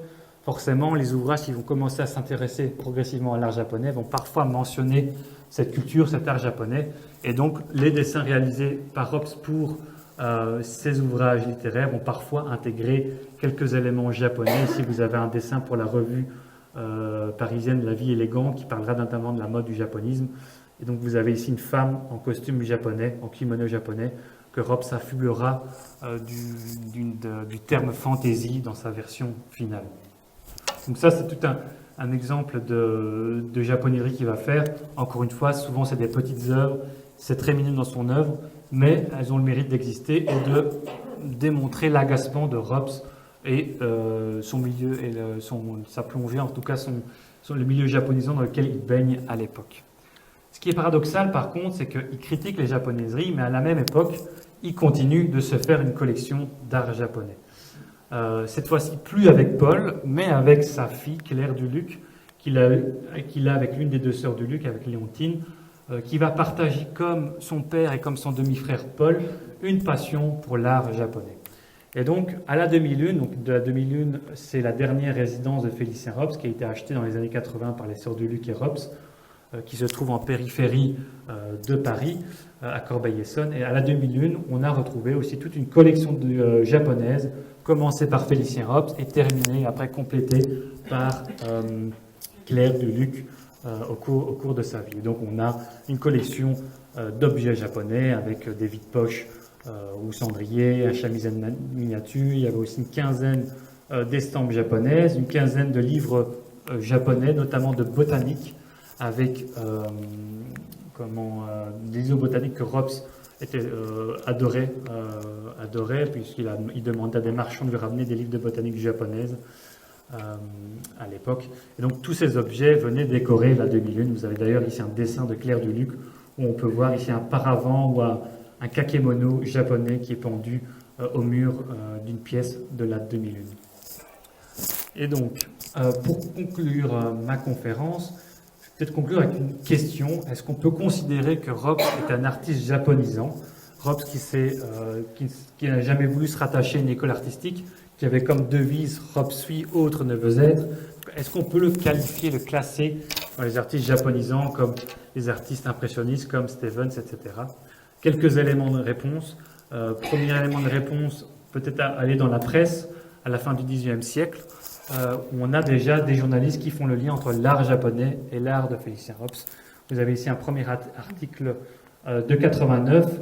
forcément, les ouvrages qui vont commencer à s'intéresser progressivement à l'art japonais vont parfois mentionner cette culture, cet art japonais. Et donc, les dessins réalisés par Hobbes pour ces ouvrages littéraires vont parfois intégrer quelques éléments japonais. Ici, vous avez un dessin pour la revue parisienne La Vie élégante qui parlera notamment de la mode du japonisme. Et donc, vous avez ici une femme en costume japonais, en kimono japonais, que Robs affublera du terme fantaisie dans sa version finale. Donc ça, c'est tout un exemple de japonaiserie qu'il va faire. Encore une fois, souvent c'est des petites œuvres, c'est très minime dans son œuvre, mais elles ont le mérite d'exister et de démontrer l'agacement de Robs et son milieu et sa plongée, en tout cas le milieu japonisant dans lequel il baigne à l'époque. Ce qui est paradoxal par contre, c'est qu'il critique les japonaiseries, mais à la même époque, il continue de se faire une collection d'art japonais. Cette fois-ci plus avec Paul, mais avec sa fille Claire Duluc, qu'il a avec l'une des deux sœurs Duluc, avec Léontine, qui va partager comme son père et comme son demi-frère Paul, une passion pour l'art japonais. Et donc, à la demi-lune, donc de la demi-lune, c'est la dernière résidence de Félicien Robs, qui a été achetée dans les années 80 par les sœurs Duluc et Robs, qui se trouve en périphérie de Paris, à Corbeil-Essonnes. Et à la demi-lune, on a retrouvé aussi toute une collection japonaise, commencée par Félicien Robs et terminée, après complétée par Claire Duluc au cours de sa vie. Donc on a une collection d'objets japonais avec des vides-poches ou cendriers, un chamisène miniature. Il y avait aussi une quinzaine d'estampes japonaises, une quinzaine de livres japonais, notamment de botanique, avec des livres botaniques que Robs adorait, puisqu'il demandait à des marchands de lui ramener des livres de botanique japonaise à l'époque. Et donc tous ces objets venaient décorer la demi-lune. Vous avez d'ailleurs ici un dessin de Claire Duluc, où on peut voir ici un paravent ou un kakemono japonais qui est pendu au mur d'une pièce de la demi-lune. Et donc, pour conclure ma conférence, je vais peut-être conclure avec une question. Est-ce qu'on peut considérer que Robs est un artiste japonisant? Robs qui n'a jamais voulu se rattacher à une école artistique, qui avait comme devise « Robs suis, autre ne veut être ». Est-ce qu'on peut le qualifier, le classer dans les artistes japonisants comme les artistes impressionnistes comme Stevens, etc. Quelques éléments de réponse. Premier élément de réponse, peut-être aller dans la presse à la fin du XVIIIe siècle, où on a déjà des journalistes qui font le lien entre l'art japonais et l'art de Félicien Robs. Vous avez ici un premier article de 89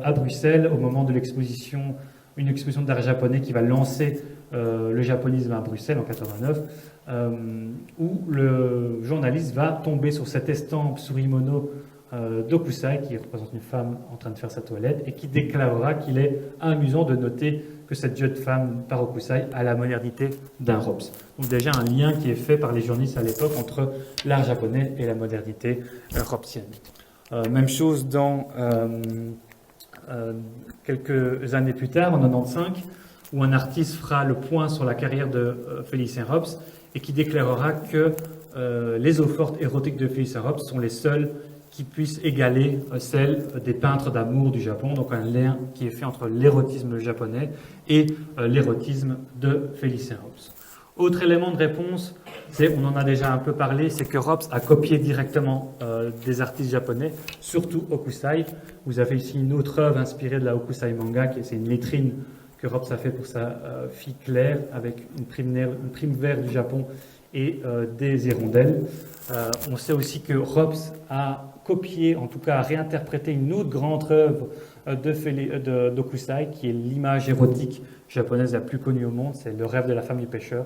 à Bruxelles, au moment de l'exposition, une exposition d'art japonais qui va lancer le japonisme à Bruxelles en 89, où le journaliste va tomber sur cette estampe Surimono d'Okusai, qui représente une femme en train de faire sa toilette, et qui déclarera qu'il est amusant de noter que cette jeune femme par Okusai a la modernité d'un Robs. Donc déjà un lien qui est fait par les journalistes à l'époque entre l'art japonais et la modernité robsienne. Même chose dans quelques années plus tard, en 95, où un artiste fera le point sur la carrière de Félicien Robs et qui déclarera que les eaux-fortes érotiques de Félicien Robs sont les seules qui puissent égaler celles des peintres d'amour du Japon, donc un lien qui est fait entre l'érotisme japonais et l'érotisme de Félicien Robs. Autre élément de réponse, on en a déjà un peu parlé, c'est que Robs a copié directement des artistes japonais, surtout Okusai. Vous avez ici une autre œuvre inspirée de la Okusai manga, c'est une lettrine que Robs a fait pour sa fille Claire, avec une prime verte du Japon et des hirondelles. On sait aussi que Robs a copié, en tout cas a réinterprété une autre grande œuvre d'Okusai, qui est l'image érotique japonaise la plus connue au monde, c'est Le rêve de la femme du pêcheur,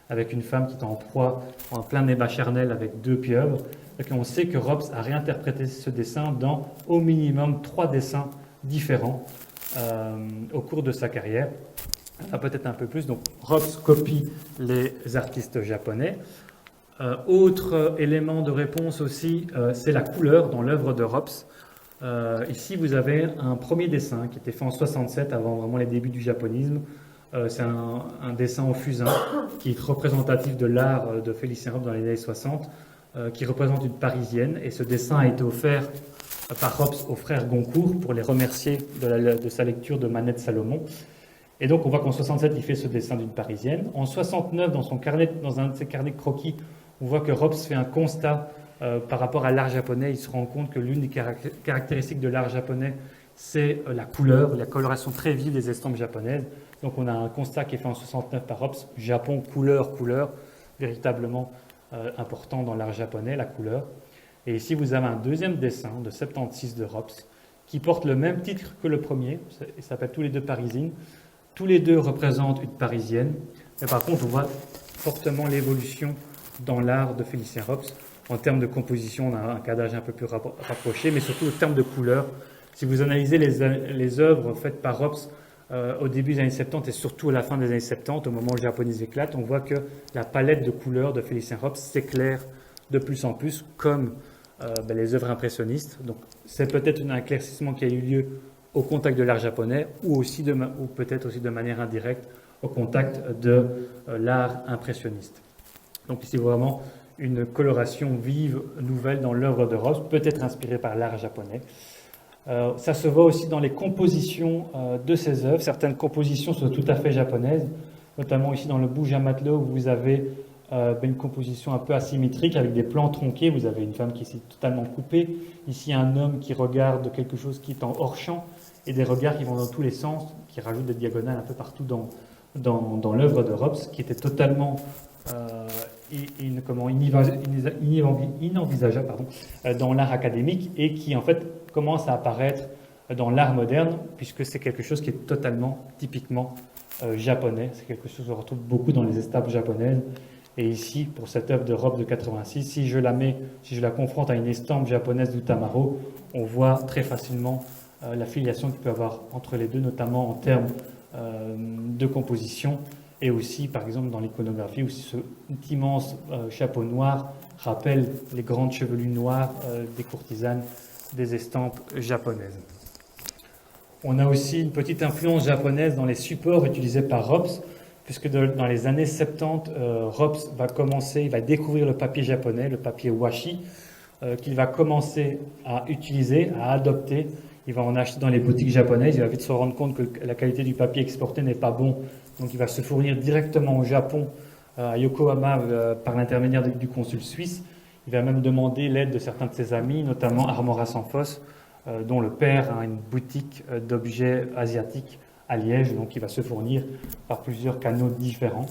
avec une femme qui est en proie, en plein débat charnel avec deux pieuvres. Et on sait que Robs a réinterprété ce dessin dans au minimum 3 dessins différents au cours de sa carrière. Peut-être un peu plus. Donc Robs copie les artistes japonais. Autre élément de réponse aussi, c'est la couleur dans l'œuvre de Robs. Ici, vous avez un premier dessin qui était fait en 67, avant vraiment les débuts du japonisme. C'est un dessin au fusain qui est représentatif de l'art de Félicien Robs dans les années 60, qui représente une Parisienne. Et ce dessin a été offert par Robs aux frères Goncourt pour les remercier de sa lecture de Manette Salomon. Et donc, on voit qu'en 67, il fait ce dessin d'une Parisienne. En 69, dans un de ses carnets de croquis, on voit que Robs fait un constat par rapport à l'art japonais. Il se rend compte que l'une des caractéristiques de l'art japonais, c'est la couleur, la coloration très vive des estampes japonaises. Donc on a un constat qui est fait en 69 par Robs, Japon, couleur, véritablement important dans l'art japonais, la couleur. Et ici, vous avez un deuxième dessin de 76 de Robs, qui portent le même titre que le premier. Ils s'appellent tous les deux Parisiennes. Tous les deux représentent une Parisienne. Mais par contre, on voit fortement l'évolution dans l'art de Félicien Rops. En termes de composition, on a un cadrage un peu plus rapproché, mais surtout en termes de couleurs. Si vous analysez les œuvres faites par Rops au début des années 70 et surtout à la fin des années 70, au moment où le japonais éclate, on voit que la palette de couleurs de Félicien Rops s'éclaire de plus en plus, comme les œuvres impressionnistes. Donc, c'est peut-être un éclaircissement qui a eu lieu au contact de l'art japonais ou peut-être aussi de manière indirecte au contact de l'art impressionniste. Donc ici vraiment une coloration vive, nouvelle dans l'œuvre de Rops, peut-être inspirée par l'art japonais. Ça se voit aussi dans les compositions de ces œuvres. Certaines compositions sont tout à fait japonaises, notamment ici dans le Bouge à matelot où vous avez une composition un peu asymétrique avec des plans tronqués. Vous avez une femme qui est ici totalement coupée. Ici, un homme qui regarde quelque chose qui est en hors-champ et des regards qui vont dans tous les sens, qui rajoutent des diagonales un peu partout dans l'œuvre de Rops, qui était totalement inenvisageable dans l'art académique et qui en fait commence à apparaître dans l'art moderne, puisque c'est quelque chose qui est totalement, typiquement japonais. C'est quelque chose qu'on retrouve beaucoup dans les estampes japonaises. Et ici, pour cette œuvre de Rops de 86, si je la confronte à une estampe japonaise d'Utamaro, on voit très facilement la filiation qu'il peut y avoir entre les deux, notamment en termes de composition, et aussi, par exemple, dans l'iconographie, où cet immense chapeau noir rappelle les grandes chevelures noires des courtisanes des estampes japonaises. On a aussi une petite influence japonaise dans les supports utilisés par Rops, puisque dans les années 70, Rops il va découvrir le papier japonais, le papier washi, qu'il va commencer à utiliser, à adopter. Il va en acheter dans les boutiques japonaises, il va vite se rendre compte que la qualité du papier exporté n'est pas bon, donc il va se fournir directement au Japon, à Yokohama, par l'intermédiaire du consul suisse. Il va même demander l'aide de certains de ses amis, notamment Armora Sanfos, dont le père a une boutique d'objets asiatiques à Liège, donc il va se fournir par plusieurs canaux différents.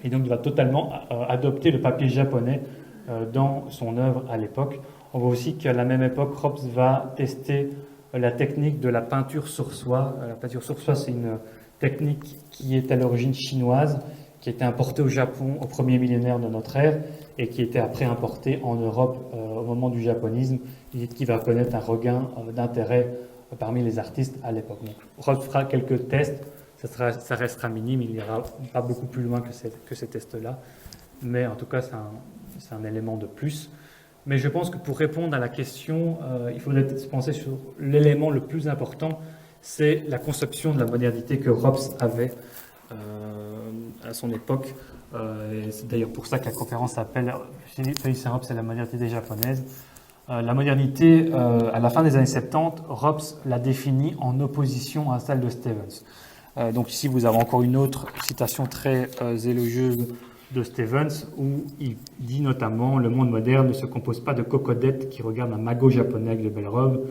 Et donc il va totalement adopter le papier japonais dans son œuvre à l'époque. On voit aussi qu'à la même époque, Rops va tester la technique de la peinture sur soie. La peinture sur soie, c'est une technique qui est à l'origine chinoise, qui a été importée au Japon au premier millénaire de notre ère et qui était après importée en Europe au moment du japonisme, et qui va connaître un regain d'intérêt parmi les artistes à l'époque. Donc, Rops fera quelques tests, ça restera minime, il n'ira pas beaucoup plus loin que ces tests-là, mais en tout cas, c'est un élément de plus. Mais je pense que pour répondre à la question, il faudrait se penser sur l'élément le plus important, c'est la conception de la modernité que Rops avait à son époque. Et c'est d'ailleurs pour ça que la conférence s'appelle Félicien Rops et la modernité japonaise. La modernité, à la fin des années 70, Rops l'a définie en opposition à celle de Stevens. Donc ici, vous avez encore une autre citation très élogieuse de Stevens, où il dit notamment « Le monde moderne ne se compose pas de cocodettes qui regardent un magot japonais avec de belles robes.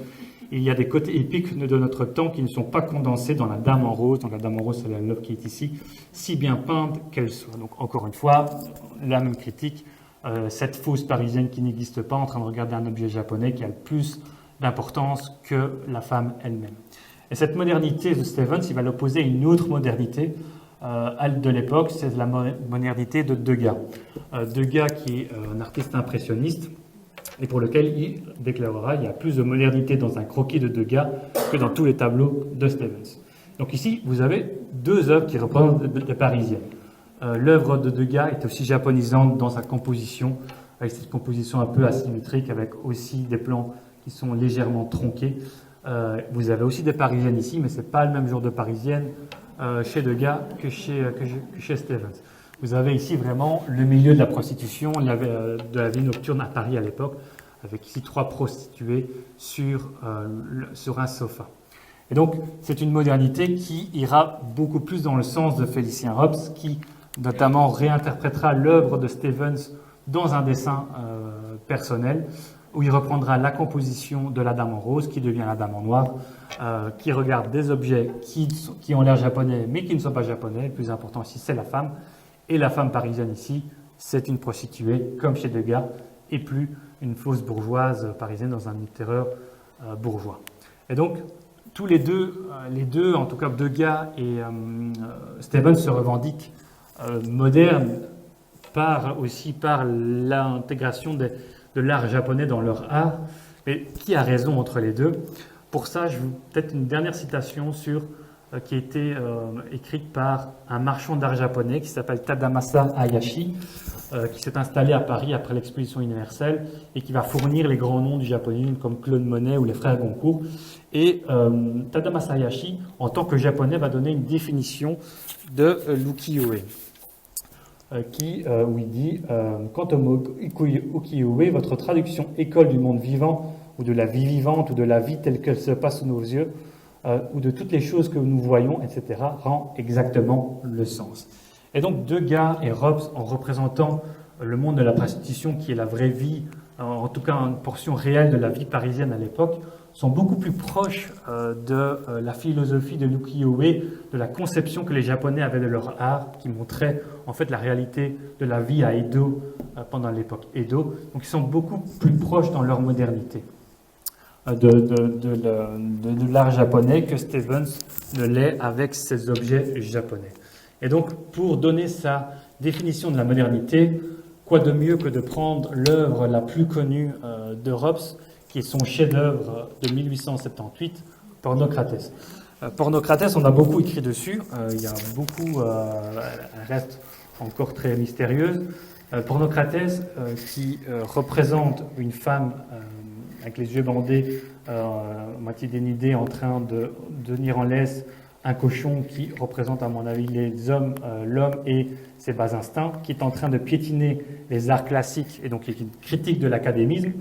Il y a des côtés épiques de notre temps qui ne sont pas condensés dans la Dame en rose. » Donc la Dame en rose, c'est l'œuvre qui est ici, si bien peinte qu'elle soit. Donc encore une fois, la même critique, cette fausse parisienne qui n'existe pas, en train de regarder un objet japonais qui a le plus d'importance que la femme elle-même. Et cette modernité de Stevens, il va l'opposer à une autre modernité de l'époque, c'est la modernité de Degas. Degas qui est un artiste impressionniste et pour lequel il déclarera qu'il y a plus de modernité dans un croquis de Degas que dans tous les tableaux de Stevens. Donc ici, vous avez deux œuvres qui représentent des Parisiennes. L'œuvre de Degas est aussi japonisante dans sa composition, avec cette composition un peu asymétrique, avec aussi des plans qui sont légèrement tronqués. Vous avez aussi des Parisiennes ici, mais ce n'est pas le même genre de Parisienne chez Degas que chez Stevens. Vous avez ici vraiment le milieu de la prostitution, de la vie nocturne à Paris à l'époque, avec ici 3 prostituées sur un sofa. Et donc, c'est une modernité qui ira beaucoup plus dans le sens de Félicien Rops, qui notamment réinterprétera l'œuvre de Stevens dans un dessin personnel, où il reprendra la composition de la Dame en rose, qui devient la Dame en noir, qui regarde des objets qui ont l'air japonais, mais qui ne sont pas japonais. Le plus important ici, c'est la femme. Et la femme parisienne ici, c'est une prostituée, comme chez Degas, et plus une fausse bourgeoise parisienne dans un intérieur bourgeois. Et donc, tous les deux, en tout cas Degas et Stevens se revendiquent modernes aussi par l'intégration de l'art japonais dans leur art. Mais qui a raison entre les deux? Pour ça, je vous peut-être une dernière citation qui a été écrite par un marchand d'art japonais qui s'appelle Tadamasa Hayashi, qui s'est installé à Paris après l'exposition universelle et qui va fournir les grands noms du japonais comme Claude Monet ou les frères Goncourt. Et Tadamasa Hayashi, en tant que japonais, va donner une définition de l'ukiyo-e, où il dit quant au mot ukiyo-e, votre traduction école du monde vivant ou de la vie vivante ou de la vie telle qu'elle se passe sous nos yeux ou de toutes les choses que nous voyons, etc., rend exactement le sens. Et donc Degas et Robs, en représentant le monde de la prostitution qui est la vraie vie, en tout cas une portion réelle de la vie parisienne à l'époque, sont beaucoup plus proches de la philosophie de l'ukiyo-e, de la conception que les Japonais avaient de leur art, qui montrait en fait la réalité de la vie à Edo pendant l'époque Edo. Donc ils sont beaucoup plus proches dans leur modernité de l'art japonais que Stevens ne l'est avec ses objets japonais. Et donc, pour donner sa définition de la modernité, quoi de mieux que de prendre l'œuvre la plus connue de Robs, qui est son chef-d'œuvre de 1878, Pornocrates. Pornocrates, on a beaucoup écrit dessus, il y a beaucoup, elle reste encore très mystérieuse. Pornocrates, qui représente une femme avec les yeux bandés, moitié dénudée, en train de tenir en laisse un cochon qui représente, à mon avis, l'homme et ses bas instincts, qui est en train de piétiner les arts classiques et donc qui est une critique de l'académisme,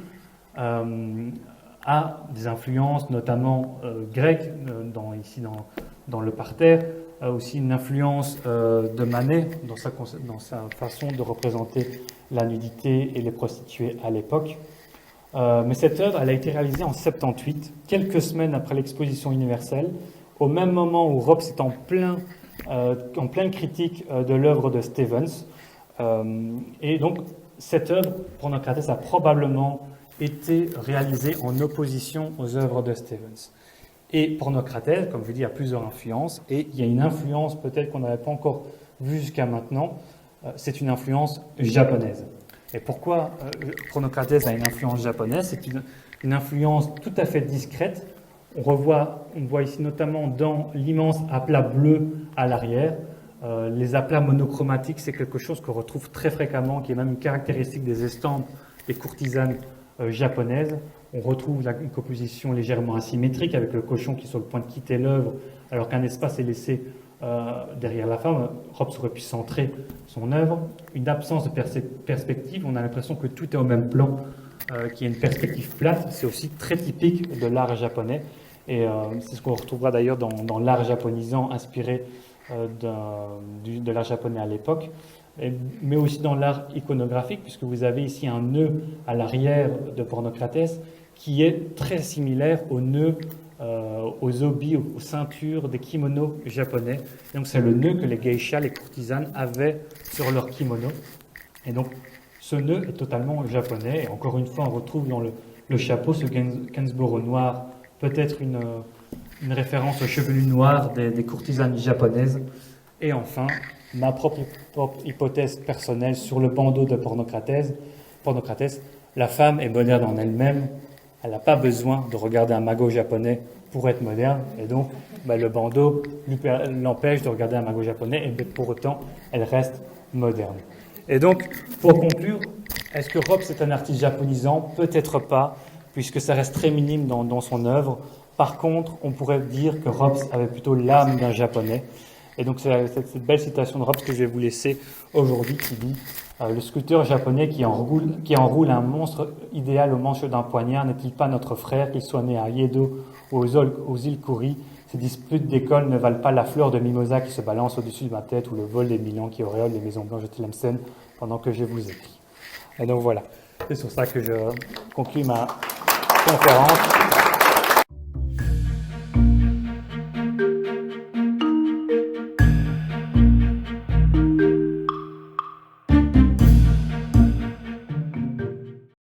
a des influences notamment grecques, dans le parterre, aussi une influence de Manet dans sa façon de représenter la nudité et les prostituées à l'époque. Mais cette œuvre, elle a été réalisée en 78, quelques semaines après l'exposition universelle, au même moment où Robs est en pleine critique de l'œuvre de Stevens. Et donc, cette œuvre, Pornocrates, a probablement été réalisée en opposition aux œuvres de Stevens. Et Pornocrates, comme je vous dis, a plusieurs influences, et il y a une influence peut-être qu'on n'avait pas encore vue jusqu'à maintenant, c'est une influence japonaise. Et pourquoi Pornocrates a une influence japonaise? C'est une influence tout à fait discrète. On voit ici notamment dans l'immense aplat bleu à l'arrière. Les aplats monochromatiques, c'est quelque chose qu'on retrouve très fréquemment, qui est même une caractéristique des estampes des courtisanes japonaises. On retrouve une composition légèrement asymétrique avec le cochon qui est sur le point de quitter l'œuvre, alors qu'un espace est laissé derrière la femme. Robs aurait pu centrer son œuvre. Une absence de perspective, on a l'impression que tout est au même plan, qu'il y a une perspective plate. C'est aussi très typique de l'art japonais. Et c'est ce qu'on retrouvera d'ailleurs dans l'art japonisant inspiré de l'art japonais à l'époque, mais aussi dans l'art iconographique, puisque vous avez ici un nœud à l'arrière de Pornocrates qui est très similaire au nœud, aux obi, aux ceintures des kimonos japonais. Et donc c'est le nœud que les geishas, les courtisanes, avaient sur leur kimono. Et donc ce nœud est totalement japonais. Et encore une fois, on retrouve dans le chapeau ce Gainsborough noir, peut-être une référence aux chevelus noirs des courtisanes japonaises. Et enfin, ma propre hypothèse personnelle sur le bandeau de Pornocrates, la femme est moderne en elle-même, elle n'a pas besoin de regarder un magot japonais pour être moderne, et donc le bandeau l'empêche de regarder un magot japonais, et pour autant, elle reste moderne. Et donc, pour conclure, est-ce que Robs est un artiste japonisant? Peut-être pas, puisque ça reste très minime dans son œuvre. Par contre, on pourrait dire que Robs avait plutôt l'âme d'un japonais. Et donc, c'est cette belle citation de Robs que je vais vous laisser aujourd'hui qui dit le sculpteur japonais qui enroule un monstre idéal au manche d'un poignard n'est-il pas notre frère, qu'il soit né à Yedo ou aux îles Kuri? Ces disputes d'école ne valent pas la fleur de mimosa qui se balance au-dessus de ma tête ou le vol des millions qui auréole les maisons blanches de Tlemcen pendant que je vous écris. Et donc voilà, c'est sur ça que je conclus ma conférence.